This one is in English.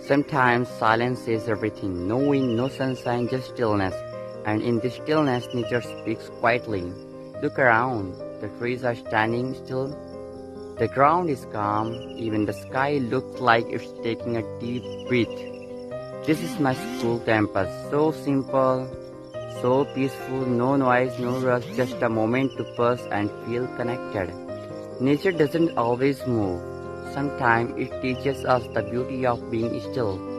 Sometimes silence says everything. No wind, no sunshine, just stillness. And in this stillness, nature speaks quietly. Look around. The trees are standing still. The ground is calm. Even the sky looks like it's taking a deep breath. This is my school campus. So simple, so peaceful, no noise, no rush, just a moment to pause and feel connected. Nature doesn't always move. Sometimes it teaches us the beauty of being still.